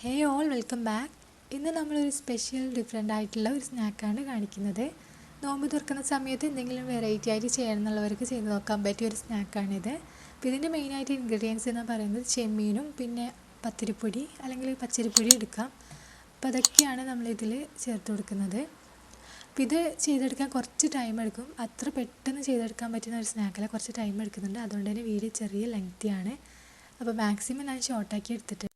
ഹേ all welcome back. ഇന്ന് നമ്മളൊരു special different ആയിട്ടുള്ള ഒരു സ്നാക്കാണ് കാണിക്കുന്നത്. നോമ്പ് തുറക്കുന്ന സമയത്ത് എന്തെങ്കിലും വെറൈറ്റി ആയിട്ട് ചെയ്യണം എന്നുള്ളവർക്ക് ചെയ്ത് നോക്കാൻ പറ്റിയ ഒരു സ്നാക്കാണിത്. അപ്പോൾ ഇതിൻ്റെ മെയിനായിട്ട് ഇൻഗ്രീഡിയൻസ് എന്ന് പറയുന്നത് ചെമ്മീനും പിന്നെ പത്തിരിപ്പൊടി അല്ലെങ്കിൽ പച്ചരിപ്പൊടി എടുക്കാം. അപ്പോൾ അതൊക്കെയാണ് നമ്മളിതിൽ ചേർത്ത് കൊടുക്കുന്നത്. അപ്പോൾ ഇത് ചെയ്തെടുക്കാൻ കുറച്ച് ടൈം എടുക്കും. അത്ര പെട്ടെന്ന് ചെയ്തെടുക്കാൻ പറ്റുന്ന ഒരു സ്നാക്കല്ല, കുറച്ച് ടൈം എടുക്കുന്നുണ്ട്. അതുകൊണ്ട് തന്നെ വീഡിയോ ചെറിയ ലെങ്തിയാണ്. അപ്പോൾ മാക്സിമം ഞാൻ ഷോർട്ടാക്കി എടുത്തിട്ട്.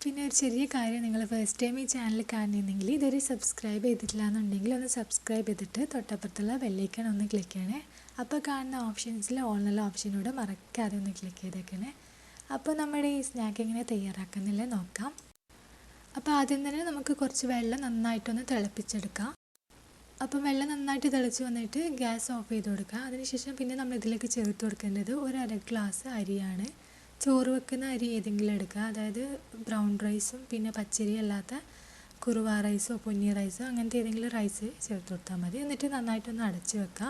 പിന്നെ ഒരു ചെറിയ കാര്യം, നിങ്ങൾ ഫസ്റ്റ് ടൈം ഈ ചാനൽ കാണുന്നെങ്കിൽ ഇതൊരു സബ്സ്ക്രൈബ് ചെയ്തിട്ടില്ല എന്നുണ്ടെങ്കിൽ ഒന്ന് സബ്സ്ക്രൈബ് ചെയ്തിട്ട് തൊട്ടപ്പുറത്തുള്ള ബെല്ലൈക്കൺ ഒന്ന് ക്ലിക്ക് ചെയ്യണേ. അപ്പോൾ കാണുന്ന ഓപ്ഷൻസിൽ ഓൾ എന്നുള്ള ഓപ്ഷനോട് മറക്കാതെ ഒന്ന് ക്ലിക്ക് ചെയ്തേക്കണേ. അപ്പോൾ നമ്മുടെ ഈ സ്നാക്ക് എങ്ങനെ തയ്യാറാക്കുന്നില്ല നോക്കാം. അപ്പോൾ ആദ്യം തന്നെ നമുക്ക് കുറച്ച് വെള്ളം നന്നായിട്ടൊന്ന് തിളപ്പിച്ചെടുക്കാം. അപ്പം വെള്ളം നന്നായിട്ട് തിളച്ച് വന്നിട്ട് ഗ്യാസ് ഓഫ് ചെയ്ത് കൊടുക്കുക. അതിനുശേഷം പിന്നെ നമ്മൾ ഇതിലേക്ക് ചേർത്ത് കൊടുക്കേണ്ടത് ഒരു അര ഗ്ലാസ് അരിയാണ്. ചോറ് വെക്കുന്ന അരി ഏതെങ്കിലും എടുക്കുക, അതായത് ബ്രൗൺ റൈസും പിന്നെ പച്ചരി അല്ലാത്ത കുറുവ റൈസോ പൊന്നി റൈസോ അങ്ങനത്തെ ഏതെങ്കിലും റൈസ് ചേർത്ത് കൊടുത്താൽ മതി. എന്നിട്ട് നന്നായിട്ടൊന്ന് അടച്ച് വെക്കുക.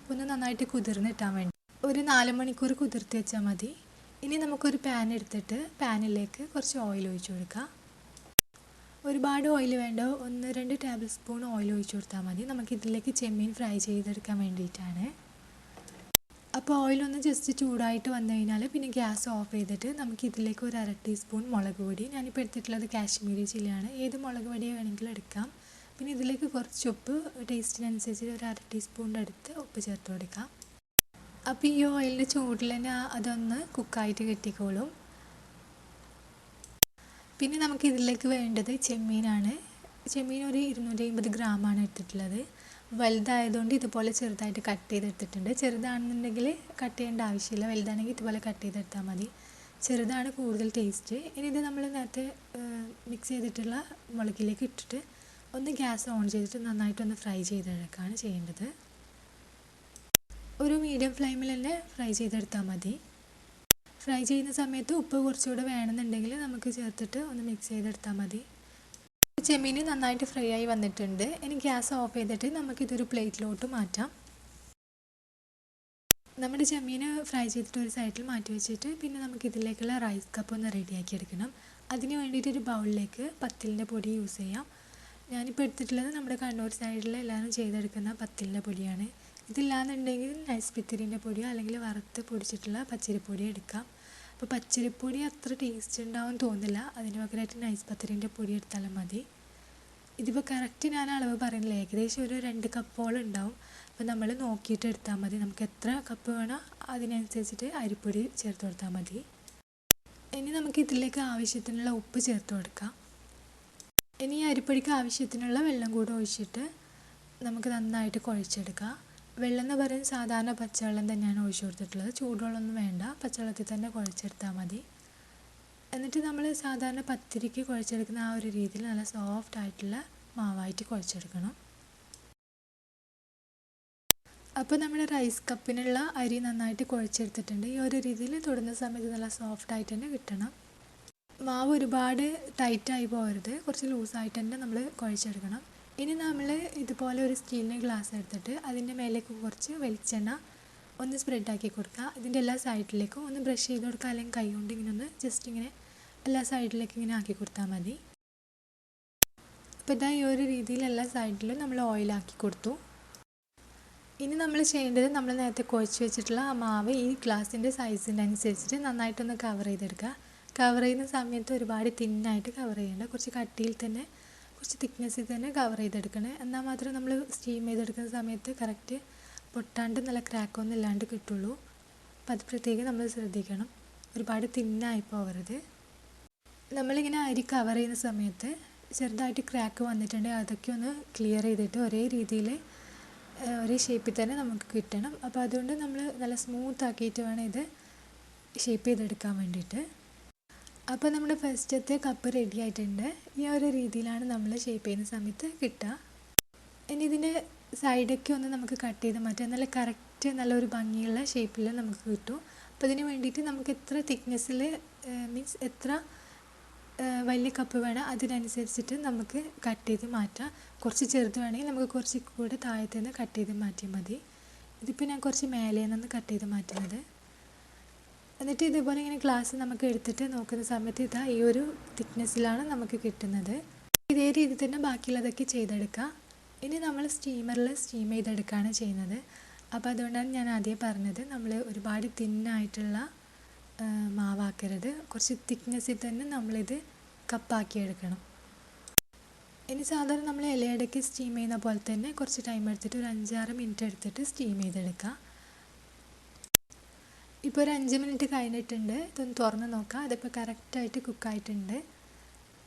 ഒന്ന് നന്നായിട്ട് കുതിർന്നിട്ടാൻ വേണ്ടി ഒരു 4 മണിക്കൂർ കുതിർത്തി വെച്ചാൽ മതി. ഇനി നമുക്കൊരു പാൻ എടുത്തിട്ട് പാനിലേക്ക് കുറച്ച് ഓയിൽ ഒഴിച്ചു കൊടുക്കുക. ഒരുപാട് ഓയിൽ വേണ്ട, 1-2 ടേബിൾ സ്പൂൺ ഓയിൽ ഒഴിച്ചു കൊടുത്താൽ മതി. നമുക്കിതിലേക്ക് ചെമ്മീൻ ഫ്രൈ ചെയ്തെടുക്കാൻ വേണ്ടിയിട്ടാണ്. അപ്പോൾ ഓയിലൊന്ന് ജസ്റ്റ് ചൂടായിട്ട് വന്നു കഴിഞ്ഞാൽ പിന്നെ ഗ്യാസ് ഓഫ് ചെയ്തിട്ട് നമുക്കിതിലേക്ക് ഒരു 1/2 ടീസ്പൂൺ മുളക് പൊടി, ഞാനിപ്പോൾ എടുത്തിട്ടുള്ളത് കാശ്മീരി ചില്ലിയാണ്, ഏത് മുളക് പൊടിയോ വേണമെങ്കിലും എടുക്കാം. പിന്നെ ഇതിലേക്ക് കുറച്ച് ഉപ്പ്, ടേസ്റ്റിനനുസരിച്ച് ഒരു 1/2 ടീസ്പൂണിൻ്റെ അടുത്ത് ഉപ്പ് ചേർത്ത് കൊടുക്കാം. അപ്പോൾ ഈ ഓയിലിൻ്റെ ചൂടിൽ തന്നെ അതൊന്ന് കുക്കായിട്ട് കിട്ടിക്കോളും. പിന്നെ നമുക്കിതിലേക്ക് വേണ്ടത് ചെമ്മീനാണ്. ചെമ്മീൻ ഒരു 250 ഗ്രാമാണ് എടുത്തിട്ടുള്ളത്. വലുതായതുകൊണ്ട് ഇതുപോലെ ചെറുതായിട്ട് കട്ട് ചെയ്തെടുത്തിട്ടുണ്ട്. ചെറുതാണെന്നുണ്ടെങ്കിൽ കട്ട് ചെയ്യേണ്ട ആവശ്യമില്ല, വലുതാണെങ്കിൽ ഇതുപോലെ കട്ട് ചെയ്തെടുത്താൽ മതി. ചെറുതാണ് കൂടുതൽ ടേസ്റ്റ്. ഇനി ഇത് നമ്മൾ നേരത്തെ മിക്സ് ചെയ്തിട്ടുള്ള മുളകിലേക്ക് ഇട്ടിട്ട് ഒന്ന് ഗ്യാസ് ഓൺ ചെയ്തിട്ട് നന്നായിട്ടൊന്ന് ഫ്രൈ ചെയ്തെടുക്കുകയാണ് ചെയ്യേണ്ടത്. ഒരു മീഡിയം ഫ്ലെയിമിൽ തന്നെ ഫ്രൈ ചെയ്തെടുത്താൽ മതി. ഫ്രൈ ചെയ്യുന്ന സമയത്ത് ഉപ്പ് കുറച്ചുകൂടെ വേണമെന്നുണ്ടെങ്കിൽ നമുക്ക് ചേർത്തിട്ട് ഒന്ന് മിക്സ് ചെയ്തെടുത്താൽ മതി. ചെമ്മീൻ നന്നായിട്ട് ഫ്രൈ ആയി വന്നിട്ടുണ്ട്. ഇനി ഗ്യാസ് ഓഫ് ചെയ്തിട്ട് നമുക്കിതൊരു പ്ലേറ്റിലോട്ട് മാറ്റാം. നമ്മുടെ ചെമ്മീൻ ഫ്രൈ ചെയ്തിട്ട് ഒരു സൈഡിൽ മാറ്റി വെച്ചിട്ട് പിന്നെ നമുക്കിതിലേക്കുള്ള റൈസ് കപ്പ് ഒന്ന് റെഡിയാക്കി എടുക്കണം. അതിന് വേണ്ടിയിട്ട് ഒരു ബൗളിലേക്ക് പത്തിലിൻ്റെ പൊടി യൂസ് ചെയ്യാം. ഞാനിപ്പോൾ എടുത്തിട്ടുള്ളത് നമ്മുടെ കണ്ണൂർ സൈഡിൽ എല്ലാവരും ചെയ്തെടുക്കുന്ന പത്തിലിൻ്റെ പൊടിയാണ്. ഇതില്ലാന്നുണ്ടെങ്കിൽ നൈസ് പത്തിരിൻ്റെ പൊടിയോ അല്ലെങ്കിൽ വറുത്ത് പൊടിച്ചിട്ടുള്ള പച്ചരിപ്പൊടിയോ എടുക്കാം. അപ്പോൾ പച്ചരിപ്പൊടി അത്ര ടേസ്റ്റ് ഉണ്ടാവും തോന്നില്ല, അതിന് പകരമായിട്ട് നൈസ് പത്തിരിൻ്റെ പൊടി എടുത്താലും മതി. ഇതിപ്പോൾ കറക്റ്റ് ഞാൻ അളവ് പറയുന്നില്ല, ഏകദേശം ഒരു 2 കപ്പോളം ഉണ്ടാവും. അപ്പോൾ നമ്മൾ നോക്കിയിട്ട് എടുത്താൽ മതി. നമുക്ക് എത്ര കപ്പ് വേണോ അതിനനുസരിച്ചിട്ട് അരിപ്പൊടി ചേർത്ത് കൊടുത്താൽ മതി. ഇനി നമുക്ക് ഇതിലേക്ക് ആവശ്യത്തിനുള്ള ഉപ്പ് ചേർത്ത് കൊടുക്കാം. ഇനി ഈ അരിപ്പൊടിക്ക് ആവശ്യത്തിനുള്ള വെള്ളം കൂടെ ഒഴിച്ചിട്ട് നമുക്ക് നന്നായിട്ട് കുഴച്ചെടുക്കാം. വെള്ളം എന്ന് പറയുന്നത് സാധാരണ പച്ചവെള്ളം തന്നെയാണ് ഒഴിച്ചു കൊടുത്തിട്ടുള്ളത്, ചൂടുവെള്ളമൊന്നും വേണ്ട, പച്ചവെള്ളത്തിൽ തന്നെ കുഴച്ചെടുത്താൽ മതി. എന്നിട്ട് നമ്മൾ സാധാരണ പത്തിരിക്ക് കുഴച്ചെടുക്കുന്ന ആ ഒരു രീതിയിൽ നല്ല സോഫ്റ്റ് ആയിട്ടുള്ള മാവായിട്ട് കുഴച്ചെടുക്കണം. അപ്പോൾ നമ്മുടെ റൈസ് കപ്പിനുള്ള അരി നന്നായിട്ട് കുഴച്ചെടുത്തിട്ടുണ്ട്. ഈ ഒരു രീതിയിൽ തൊടുന്ന സമയത്ത് നല്ല സോഫ്റ്റ് ആയിട്ട് തന്നെ കിട്ടണം. മാവ് ഒരുപാട് ടൈറ്റായി പോകരുത്, കുറച്ച് ലൂസായിട്ട് തന്നെ നമ്മൾ കുഴച്ചെടുക്കണം. ഇനി നമ്മൾ ഇതുപോലെ ഒരു സ്റ്റീലിൻ്റെ ഗ്ലാസ് എടുത്തിട്ട് അതിൻ്റെ മേലേക്ക് കുറച്ച് വെളിച്ചെണ്ണ ഒന്ന് സ്പ്രെഡാക്കി കൊടുക്കുക. ഇതിൻ്റെ എല്ലാ സൈഡിലേക്കും ഒന്ന് ബ്രഷ് ചെയ്ത് കൊടുക്കുക, അല്ലെങ്കിൽ കൈ കൊണ്ട് ഇങ്ങനെ ഒന്ന് ജസ്റ്റ് ഇങ്ങനെ എല്ലാ സൈഡിലേക്കും ഇങ്ങനെ ആക്കി കൊടുത്താൽ മതി. അപ്പോൾ ഇതാ ഈ ഒരു രീതിയിൽ എല്ലാ സൈഡിലും നമ്മൾ ഓയിലാക്കി കൊടുത്തു. ഇനി നമ്മൾ ചെയ്യേണ്ടത് നമ്മൾ നേരത്തെ കുഴച്ച് വെച്ചിട്ടുള്ള ആ മാവ് ഈ ഗ്ലാസിൻ്റെ സൈസിൻ്റെ അനുസരിച്ചിട്ട് നന്നായിട്ടൊന്ന് കവർ ചെയ്തെടുക്കുക. കവർ ചെയ്യുന്ന സമയത്ത് ഒരുപാട് തിന്നായിട്ട് കവർ ചെയ്യേണ്ട, കുറച്ച് കട്ടിയിൽ തന്നെ കുറച്ച് തിക്നെസ്സിൽ തന്നെ കവർ ചെയ്തെടുക്കണേ. എന്നാൽ മാത്രമേ നമ്മൾ സ്റ്റീം ചെയ്തെടുക്കുന്ന സമയത്ത് കറക്റ്റ് പൊട്ടാണ്ട് നല്ല ക്രാക്കൊന്നും ഇല്ലാണ്ട് കിട്ടുള്ളൂ. അപ്പോൾ അത് പ്രത്യേകം നമ്മൾ ശ്രദ്ധിക്കണം, ഒരുപാട് തിന്നായി പോകരുത്. നമ്മളിങ്ങനെ അരി കവർ ചെയ്യുന്ന സമയത്ത് ചെറുതായിട്ട് ക്രാക്ക് വന്നിട്ടുണ്ടെങ്കിൽ അതൊക്കെ ഒന്ന് ക്ലിയർ ചെയ്തിട്ട് ഒരേ രീതിയിൽ ഒരേ ഷേപ്പിൽ തന്നെ നമുക്ക് കിട്ടണം. അപ്പോൾ അതുകൊണ്ട് നമ്മൾ നല്ല സ്മൂത്ത് ആക്കിയിട്ട് വേണം ഇത് ഷേപ്പ് ചെയ്തെടുക്കാൻ വേണ്ടിയിട്ട്. അപ്പോൾ നമ്മുടെ ഫസ്റ്റത്തെ കപ്പ് റെഡി ആയിട്ടുണ്ട്. ഈ ഒരു രീതിയിലാണ് നമ്മൾ ഷേപ്പ് ചെയ്യുന്ന സമയത്ത് കിട്ടുക. ഇനി ഇതിൻ്റെ സൈഡൊക്കെ ഒന്ന് നമുക്ക് കട്ട് ചെയ്ത് മാറ്റാം, നല്ല കറക്റ്റ് നല്ലൊരു ഭംഗിയുള്ള ഷേപ്പിൽ നമുക്ക് കിട്ടും. അപ്പോൾ ഇതിന് വേണ്ടിയിട്ട് നമുക്ക് എത്ര തിക്നെസ്സിൽ മീൻസ് എത്ര വലിയ കപ്പ് വേണം അതിനനുസരിച്ചിട്ട് നമുക്ക് കട്ട് ചെയ്ത് മാറ്റാം. കുറച്ച് ചെറുത് വേണമെങ്കിൽ നമുക്ക് കുറച്ച് കൂടെ താഴത്തു നിന്ന് കട്ട് ചെയ്ത് മാറ്റിയാൽ മതി. ഇതിപ്പോൾ ഞാൻ കുറച്ച് മേലെ നിന്നൊന്ന് കട്ട് ചെയ്ത് മാറ്റുന്നത്. എന്നിട്ട് ഇതുപോലെ ഇങ്ങനെ ഗ്ലാസ് നമുക്ക് എടുത്തിട്ട് നോക്കുന്ന സമയത്ത് ഇതാ ഈ ഒരു തിക്നെസ്സിലാണ് നമുക്ക് കിട്ടുന്നത്. ഇതേ രീതി തന്നെ ബാക്കിയുള്ളതൊക്കെ ചെയ്തെടുക്കുക. ഇനി നമ്മൾ സ്റ്റീമറിൽ സ്റ്റീം ചെയ്തെടുക്കുകയാണ് ചെയ്യുന്നത്. അപ്പോൾ അതുകൊണ്ടാണ് ഞാൻ ആദ്യം പറഞ്ഞത് നമ്മൾ ഒരുപാട് തിന്നായിട്ടുള്ള മാവാക്കരുത്, കുറച്ച് തിക്നെസ്സിൽ തന്നെ നമ്മളിത് കപ്പാക്കി എടുക്കണം. ഇനി സാധാരണ നമ്മൾ ഇലയടയ്ക്ക് സ്റ്റീം ചെയ്യുന്ന പോലെ തന്നെ കുറച്ച് ടൈം എടുത്തിട്ട് ഒരു 5-6 മിനിറ്റ് എടുത്തിട്ട് സ്റ്റീം ചെയ്തെടുക്കുക. ഇപ്പോൾ ഒരു 5 മിനിറ്റ് കഴിഞ്ഞിട്ടുണ്ട്. ഇതൊന്ന് തുറന്ന് നോക്കാം. അതിപ്പോൾ കറക്റ്റായിട്ട് കുക്കായിട്ടുണ്ട്.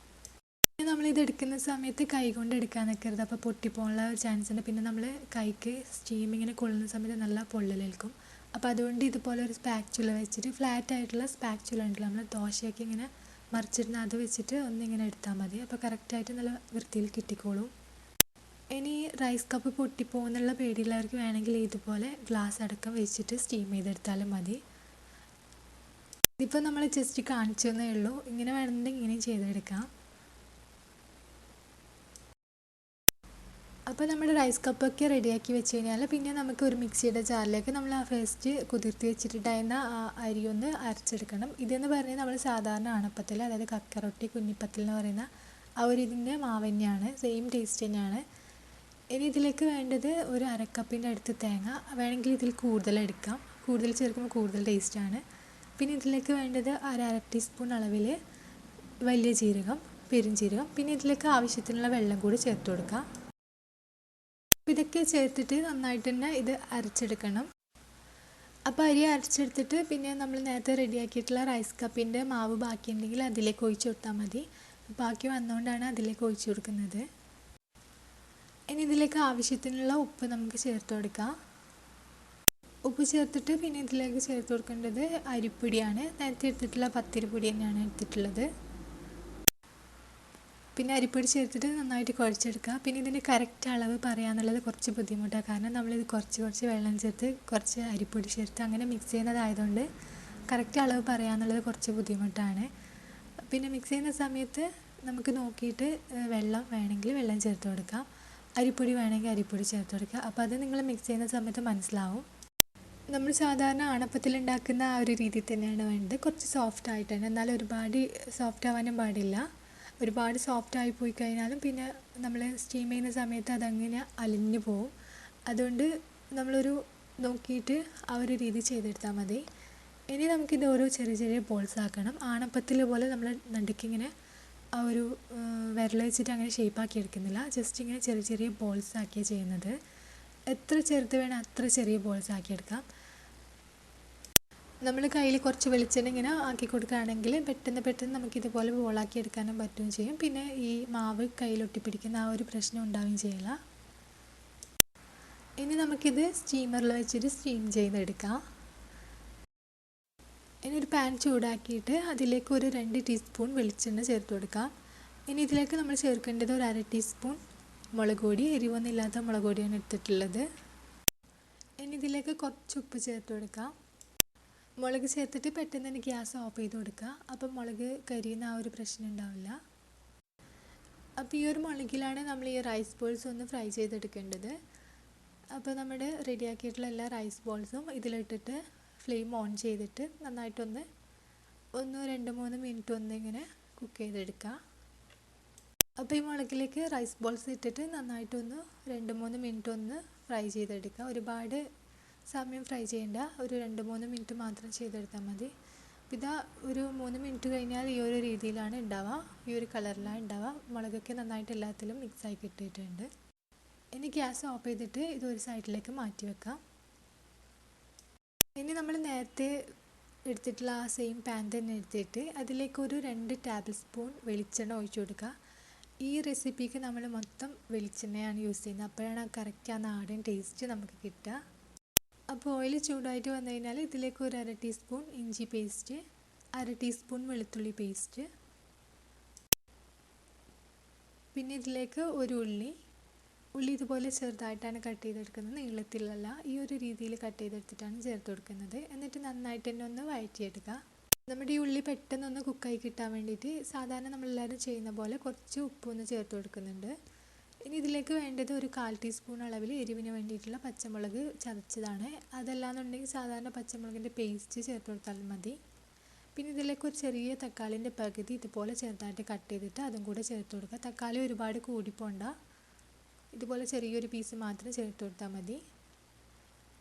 നമ്മളിത് എടുക്കുന്ന സമയത്ത് കൈ കൊണ്ട് എടുക്കാൻ നിൽക്കരുത്, അപ്പോൾ പൊട്ടിപ്പോകാനുള്ള ചാൻസ് ഉണ്ട്. പിന്നെ നമ്മൾ കൈക്ക് സ്റ്റീം ഇങ്ങനെ കൊള്ളുന്ന സമയത്ത് നല്ല പൊള്ളലേൽക്കും. അപ്പോൾ അതുകൊണ്ട് ഇതുപോലെ ഒരു സ്പാക്ചുല വെച്ചിട്ട്, ഫ്ലാറ്റ് ആയിട്ടുള്ള സ്പാക്ചുല ഉണ്ടല്ലോ, നമ്മൾ ദോശയൊക്കെ ഇങ്ങനെ മറിച്ചിടുന്ന അത് വെച്ചിട്ട് ഒന്നിങ്ങനെ എടുത്താൽ മതി. അപ്പോൾ കറക്റ്റായിട്ട് നല്ല വൃത്തിയിൽ കിട്ടിക്കോളും. ഇനി റൈസ് കപ്പ് പൊട്ടിപ്പോകുന്നുള്ള പേടിയുള്ളവർക്ക് വേണമെങ്കിൽ ഇതുപോലെ ഗ്ലാസ് അടക്കം വെച്ചിട്ട് സ്റ്റീം ചെയ്തെടുത്താലും മതി. ഇതിപ്പോൾ നമ്മൾ ജസ്റ്റ് കാണിച്ചു തന്നേ ഉള്ളൂ. ഇങ്ങനെ വേണമെന്നുണ്ടെങ്കിൽ ഇങ്ങനെയും ചെയ്തെടുക്കാം. അപ്പോൾ നമ്മുടെ റൈസ് കപ്പൊക്കെ റെഡിയാക്കി വെച്ച് കഴിഞ്ഞാൽ പിന്നെ നമുക്ക് ഒരു മിക്സിയുടെ ജാറിലേക്ക് നമ്മൾ ആ ഫസ്റ്റ് കുതിർത്തി വെച്ചിട്ടുണ്ടായിരുന്ന ആ അരി ഒന്ന് അരച്ചെടുക്കണം. ഇതെന്ന് പറഞ്ഞാൽ നമ്മൾ സാധാരണ ആണപ്പത്തിൽ, അതായത് കക്കറൊട്ടി, കുഞ്ഞിപ്പത്തിൽ എന്ന് പറയുന്ന ആ ഒരു ഇതിൻ്റെ മാവ് തന്നെയാണ്, സെയിം ടേസ്റ്റ് തന്നെയാണ്. ഇനി ഇതിലേക്ക് വേണ്ടത് ഒരു അരക്കപ്പിൻ്റെ അടുത്ത് തേങ്ങ, വേണമെങ്കിൽ ഇതിൽ കൂടുതൽ എടുക്കാം, കൂടുതൽ ചേർക്കുമ്പോൾ കൂടുതൽ ടേസ്റ്റാണ്. പിന്നെ ഇതിലേക്ക് വേണ്ടത് അര ടീസ്പൂൺ അളവിൽ വലിയ ജീരകം, പെരുംജീരകം, പിന്നെ ഇതിലേക്ക് ആവശ്യത്തിനുള്ള വെള്ളം കൂടി ചേർത്ത് കൊടുക്കാം. ഇതൊക്കെ ചേർത്തിട്ട് നന്നായിട്ട് തന്നെ ഇത് അരച്ചെടുക്കണം. അപ്പോൾ അരി അരച്ചെടുത്തിട്ട് പിന്നെ നമ്മൾ നേരത്തെ റെഡിയാക്കിയിട്ടുള്ള റൈസ് കപ്പിൻ്റെ മാവ് ബാക്കിയുണ്ടെങ്കിൽ അതിലേക്ക് ഒഴിച്ച് കൊടുത്താൽ മതി. ബാക്കി വന്നുകൊണ്ടാണ് അതിലേക്ക് ഒഴിച്ച് കൊടുക്കുന്നത്. ഇനി ഇതിലേക്ക് ആവശ്യത്തിനുള്ള ഉപ്പ് നമുക്ക് ചേർത്ത് കൊടുക്കാം. ഉപ്പ് ചേർത്തിട്ട് പിന്നെ ഇതിലേക്ക് ചേർത്ത് കൊടുക്കേണ്ടത് അരിപ്പൊടിയാണ്. നേരത്തെ എടുത്തിട്ടുള്ള പത്തിരിപ്പൊടി തന്നെയാണ് എടുത്തിട്ടുള്ളത്. പിന്നെ അരിപ്പൊടി ചേർത്തിട്ട് നന്നായിട്ട് കുഴച്ചെടുക്കുക. പിന്നെ ഇതിൻ്റെ കറക്റ്റ് അളവ് പറയാന്നുള്ളത് കുറച്ച് ബുദ്ധിമുട്ടാണ്, കാരണം നമ്മളിത് കുറച്ച് വെള്ളം ചേർത്ത് കുറച്ച് അരിപ്പൊടി ചേർത്ത് അങ്ങനെ മിക്സ് ചെയ്യുന്നതായതുകൊണ്ട് കറക്റ്റ് അളവ് പറയാന്നുള്ളത് കുറച്ച് ബുദ്ധിമുട്ടാണ്. പിന്നെ മിക്സ് ചെയ്യുന്ന സമയത്ത് നമുക്ക് നോക്കിയിട്ട് വെള്ളം വേണമെങ്കിൽ വെള്ളം ചേർത്ത് കൊടുക്കാം, അരിപ്പൊടി വേണമെങ്കിൽ അരിപ്പൊടി ചേർത്ത് കൊടുക്കുക. അപ്പോൾ അത് നിങ്ങൾ മിക്സ് ചെയ്യുന്ന സമയത്ത് മനസ്സിലാവും. നമ്മൾ സാധാരണ ആണപ്പത്തിലുണ്ടാക്കുന്ന ആ ഒരു രീതിയിൽ തന്നെയാണ് വേണ്ടത്. കുറച്ച് സോഫ്റ്റ് ആയിട്ടാണ്, എന്നാൽ ഒരുപാട് സോഫ്റ്റ് ആവാനും പാടില്ല. ഒരുപാട് സോഫ്റ്റ് ആയി പോയി കഴിഞ്ഞാലും പിന്നെ നമ്മൾ സ്റ്റീം ചെയ്യുന്ന സമയത്ത് അതങ്ങനെ അലിഞ്ഞു പോവും. അതുകൊണ്ട് നമ്മളൊരു നോക്കിയിട്ട് ആ ഒരു രീതി ചെയ്തെടുത്താൽ മതി. ഇനി നമുക്കിത് ഓരോ ചെറിയ ബോൾസ് ആക്കണം. ആണപ്പത്തിൽ പോലെ നമ്മൾ നടുക്കിങ്ങനെ ആ ഒരു വിരൽ വെച്ചിട്ട് അങ്ങനെ ഷേപ്പാക്കി എടുക്കുന്നില്ല, ജസ്റ്റ് ഇങ്ങനെ ചെറിയ ബോൾസ് ആക്കിയാണ് ചെയ്യുന്നത്. എത്ര ചെറുത് വേണം അത്ര ചെറിയ ബോൾസ് ആക്കിയെടുക്കാം. നമ്മൾ കയ്യിൽ കുറച്ച് വെളിച്ചെണ്ണ ഇങ്ങനെ ആക്കി കൊടുക്കുകയാണെങ്കിൽ പെട്ടെന്ന് നമുക്കിതുപോലെ ബോളാക്കി എടുക്കാനും പറ്റുകയും ചെയ്യും. പിന്നെ ഈ മാവ് കയ്യിലൊട്ടിപ്പിടിക്കുന്ന ആ ഒരു പ്രശ്നം ഉണ്ടാവുകയും ചെയ്യില്ല. ഇനി നമുക്കിത് സ്റ്റീമറിൽ വെച്ചിട്ട് സ്റ്റീം ചെയ്തെടുക്കാം. ഇനി ഒരു പാൻ ചൂടാക്കിയിട്ട് അതിലേക്ക് ഒരു 2 ടീസ്പൂൺ വെളിച്ചെണ്ണ ചേർത്ത് കൊടുക്കാം. ഇനി ഇതിലേക്ക് നമ്മൾ ചേർക്കേണ്ടത് ഒരു അര ടീസ്പൂൺ മുളക് പൊടി, എരിവൊന്നും ഇല്ലാത്ത മുളക് പൊടിയാണ് എടുത്തിട്ടുള്ളത്. ഇനി ഇതിലേക്ക് കുറച്ച് ഉപ്പ് ചേർത്ത് കൊടുക്കാം. മുളക് ചേർത്തിട്ട് പെട്ടെന്ന് തന്നെ ഗ്യാസ് ഓഫ് ചെയ്ത് കൊടുക്കുക. അപ്പം മുളക് കരിയുന്ന ആ ഒരു പ്രശ്നം ഉണ്ടാവില്ല. അപ്പോൾ ഈ ഒരു മുളകിലാണ് നമ്മൾ ഈ റൈസ് ബോൾസ് ഒന്ന് ഫ്രൈ ചെയ്തെടുക്കേണ്ടത്. അപ്പോൾ നമ്മുടെ റെഡിയാക്കിയിട്ടുള്ള എല്ലാ റൈസ് ബോൾസും ഇതിലിട്ടിട്ട് ഫ്ലെയിം ഓൺ ചെയ്തിട്ട് നന്നായിട്ടൊന്ന് 2-3 മിനിറ്റ് ഒന്നിങ്ങനെ കുക്ക് ചെയ്തെടുക്കുക. അപ്പോൾ ഈ മുളകിലേക്ക് റൈസ് ബോൾസ് ഇട്ടിട്ട് നന്നായിട്ടൊന്ന് 2-3 മിനിറ്റ് ഒന്ന് ഫ്രൈ ചെയ്തെടുക്കുക. ഒരുപാട് സമയം ഫ്രൈ ചെയ്യേണ്ട, ഒരു 2-3 മിനിറ്റ് മാത്രം ചെയ്തെടുത്താൽ മതി. ഇതാ ഒരു 3 മിനിറ്റ് കഴിഞ്ഞാൽ ഈ ഒരു രീതിയിലാണ് ഉണ്ടാവുക, ഈ ഒരു കളറിലാണ് ഉണ്ടാവുക. മുളകൊക്കെ നന്നായിട്ട് എല്ലാത്തിലും മിക്സായി കിട്ടിയിട്ടുണ്ട്. ഇനി ഗ്യാസ് ഓഫ് ചെയ്തിട്ട് ഇതൊരു സൈഡിലേക്ക് മാറ്റി വെക്കാം. ഇനി നമ്മൾ നേരത്തെ എടുത്തിട്ടുള്ള ആ സെയിം പാൻ തന്നെ എടുത്തിട്ട് അതിലേക്ക് ഒരു 2 ടേബിൾ സ്പൂൺ വെളിച്ചെണ്ണ ഒഴിച്ചു കൊടുക്കുക. ഈ റെസിപ്പിക്ക് നമ്മൾ മൊത്തം വെളിച്ചെണ്ണയാണ് യൂസ് ചെയ്യുന്നത്, അപ്പോഴാണ് കറക്റ്റ് ആ നാടൻ ടേസ്റ്റ് നമുക്ക് കിട്ടുക. അപ്പോൾ ഓയിൽ ചൂടായിട്ട് വന്നു കഴിഞ്ഞാൽ ഇതിലേക്ക് ഒരു അര ടീസ്പൂൺ ഇഞ്ചി പേസ്റ്റ്, അര ടീസ്പൂൺ വെളുത്തുള്ളി പേസ്റ്റ്, പിന്നെ ഇതിലേക്ക് ഒരു ഉള്ളി ഇതുപോലെ ചെറുതായിട്ടാണ് കട്ട് ചെയ്തെടുക്കുന്നത്, നീളത്തിലല്ല, ഈ ഒരു രീതിയിൽ കട്ട് ചെയ്തെടുത്തിട്ടാണ് ചേർത്ത് കൊടുക്കുന്നത്. എന്നിട്ട് നന്നായിട്ട് തന്നെ ഒന്ന് വഴറ്റിയെടുക്കുക. നമ്മുടെ ഈ ഉള്ളി പെട്ടെന്നൊന്ന് കുക്കായി കിട്ടാൻ വേണ്ടിയിട്ട് സാധാരണ നമ്മളെല്ലാവരും ചെയ്യുന്ന പോലെ കുറച്ച് ഉപ്പൊന്ന് ചേർത്ത് കൊടുക്കുന്നുണ്ട്. ഇനി ഇതിലേക്ക് വേണ്ടത് ഒരു 1/4 ടീസ്പൂൺ അളവിൽ എരിവിന് വേണ്ടിയിട്ടുള്ള പച്ചമുളക് ചതച്ചതാണ്. അതല്ലാന്നുണ്ടെങ്കിൽ സാധാരണ പച്ചമുളകിൻ്റെ പേസ്റ്റ് ചേർത്ത് കൊടുത്താലും മതി. പിന്നെ ഇതിലേക്ക് ഒരു ചെറിയ തക്കാളിൻ്റെ പകുതി ഇതുപോലെ ചെറുതായിട്ട് കട്ട് ചെയ്തിട്ട് അതും കൂടെ ചേർത്ത് കൊടുക്കുക. തക്കാളി ഒരുപാട് കൂടിപ്പോണ്ട, ഇതുപോലെ ചെറിയൊരു പീസ് മാത്രം ചേർത്ത് കൊടുത്താൽ മതി.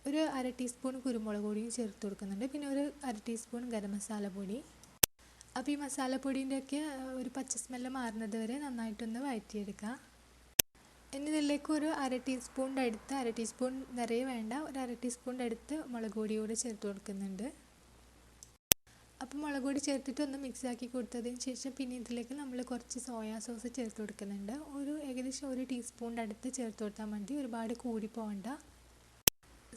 ഒരു 1/2 ടീസ്പൂൺ കുരുമുളക് പൊടിയും ചേർത്ത് കൊടുക്കുന്നുണ്ട്. പിന്നെ ഒരു 1/2 ടീസ്പൂൺ ഗരം മസാല പൊടി. അപ്പോൾ ഈ മസാലപ്പൊടീൻ്റെയൊക്കെ ഒരു പച്ച സ്മെല്ല് മാറുന്നത് വരെ നന്നായിട്ടൊന്ന് വഴറ്റിയെടുക്കുക. ഇനി ഇതിലേക്ക് ഒരു 1/2 ടീസ്പൂണിൻ്റെ അടുത്ത്, 1/2 ടീസ്പൂൺ നിറയെ വേണ്ട, ഒരു 1/2 ടീസ്പൂണിൻ്റെ അടുത്ത് മുളക് പൊടി കൂടി ചേർത്ത് കൊടുക്കുന്നുണ്ട്. അപ്പോൾ മുളക് പൊടി ചേർത്തിട്ട് ഒന്ന് മിക്സ് ആക്കി കൊടുത്തതിന് ശേഷം പിന്നെ ഇതിലേക്ക് നമ്മൾ കുറച്ച് സോയാ സോസ് ചേർത്ത് കൊടുക്കുന്നുണ്ട്. ഏകദേശം 1 ടീസ്പൂണിൻ്റെ അടുത്ത് ചേർത്ത് കൊടുത്താൽ മതി, ഒരുപാട് കൂടി പോകണ്ട.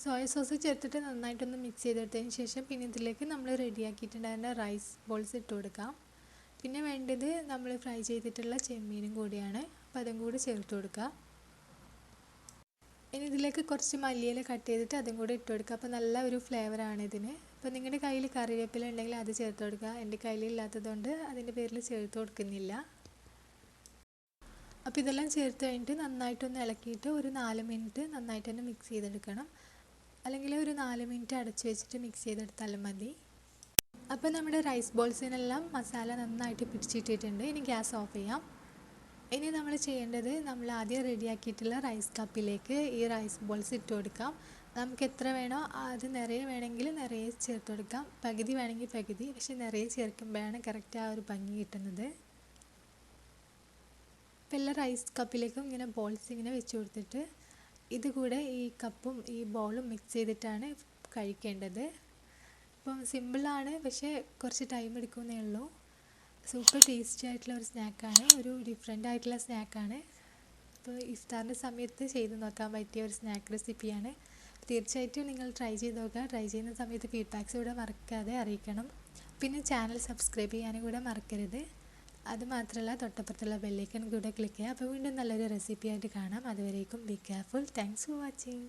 സോയ സോസ് ചേർത്തിട്ട് നന്നായിട്ടൊന്ന് മിക്സ് ചെയ്തെടുത്തതിന് ശേഷം പിന്നെ ഇതിലേക്ക് നമ്മൾ റെഡിയാക്കിയിട്ടുണ്ടായിരുന്ന റൈസ് ബോൾസ് ഇട്ട് കൊടുക്കാം. പിന്നെ വേണ്ടത് നമ്മൾ ഫ്രൈ ചെയ്തിട്ടുള്ള ചെമ്മീനും കൂടിയാണ്, അപ്പോൾ അതും കൂടി ചേർത്ത് കൊടുക്കുക. ഇനി ഇതിലേക്ക് കുറച്ച് മല്ലിയില കട്ട് ചെയ്തിട്ട് അതും കൂടി ഇട്ട് കൊടുക്കുക. അപ്പോൾ നല്ല ഒരു ഫ്ലേവറാണ് ഇതിന്. അപ്പോൾ നിങ്ങളുടെ കയ്യിൽ കറിവേപ്പില ഉണ്ടെങ്കിൽ അത് ചേർത്ത് കൊടുക്കുക. എൻ്റെ കയ്യിലില്ലാത്തതുകൊണ്ട് അതിൻ്റെ പേരിൽ ചേർത്ത് കൊടുക്കുന്നില്ല. അപ്പോൾ ഇതെല്ലാം ചേർത്ത് കഴിഞ്ഞിട്ട് നന്നായിട്ടൊന്ന് ഇളക്കിയിട്ട് ഒരു 4 മിനിറ്റ് നന്നായിട്ടൊന്ന് മിക്സ് ചെയ്തെടുക്കണം. അല്ലെങ്കിൽ ഒരു 4 മിനിറ്റ് അടച്ചു വെച്ചിട്ട് മിക്സ് ചെയ്തെടുത്താലും മതി. അപ്പോൾ നമ്മുടെ റൈസ് ബോൾസിനെല്ലാം മസാല നന്നായിട്ട് പിടിച്ചിട്ടിട്ടുണ്ട്. ഇനി ഗ്യാസ് ഓഫ് ചെയ്യാം. ഇനി നമ്മൾ ചെയ്യേണ്ടത്, നമ്മൾ ആദ്യം റെഡിയാക്കിയിട്ടുള്ള റൈസ് കപ്പിലേക്ക് ഈ റൈസ് ബോൾസ് ഇട്ട് കൊടുക്കാം. നമുക്ക് എത്ര വേണോ അത് നിറയെ വേണമെങ്കിൽ നിറയെ ചേർത്ത് കൊടുക്കാം, പകുതി വേണമെങ്കിൽ പകുതി. പക്ഷെ നിറയെ ചേർക്കുമ്പോഴാണ് കറക്റ്റ് ആ ഒരു ഭംഗി കിട്ടുന്നത്. അപ്പോൾ എല്ലാ റൈസ് കപ്പിലേക്കും ഇങ്ങനെ ബോൾസ് ഇങ്ങനെ വെച്ച് കൊടുത്തിട്ട് ഇത് കൂടെ ഈ കപ്പും ഈ ബോളും മിക്സ് ചെയ്തിട്ടാണ് കഴിക്കേണ്ടത്. അപ്പം സിമ്പിളാണ്, പക്ഷേ കുറച്ച് ടൈം എടുക്കുന്നേ ഉള്ളൂ. സൂപ്പർ ടേസ്റ്റി ആയിട്ടുള്ള ഒരു സ്നാക്കാണ്, ഒരു ഡിഫറെൻ്റ് ആയിട്ടുള്ള സ്നാക്കാണ്. അപ്പോൾ ഇഫ്താറിൻ്റെ സമയത്ത് ചെയ്ത് നോക്കാൻ പറ്റിയ ഒരു സ്നാക്ക് റെസിപ്പിയാണ്. തീർച്ചയായിട്ടും നിങ്ങൾ ട്രൈ ചെയ്ത് നോക്കുക. ട്രൈ ചെയ്യുന്ന സമയത്ത് ഫീഡ്ബാക്ക്സ് കൂടെ മറക്കാതെ അറിയിക്കണം. പിന്നെ ചാനൽ സബ്സ്ക്രൈബ് ചെയ്യാനും കൂടെ മറക്കരുത്. അതുമാത്രമല്ല തൊട്ടപ്പുറത്തുള്ള ബെല്ലൈക്കൺ കൂടെ ക്ലിക്ക് ചെയ്യുക. അപ്പോൾ വീണ്ടും നല്ലൊരു റെസിപ്പി ആയിട്ട് കാണാം. അതുവരേക്കും be careful. Thanks for watching.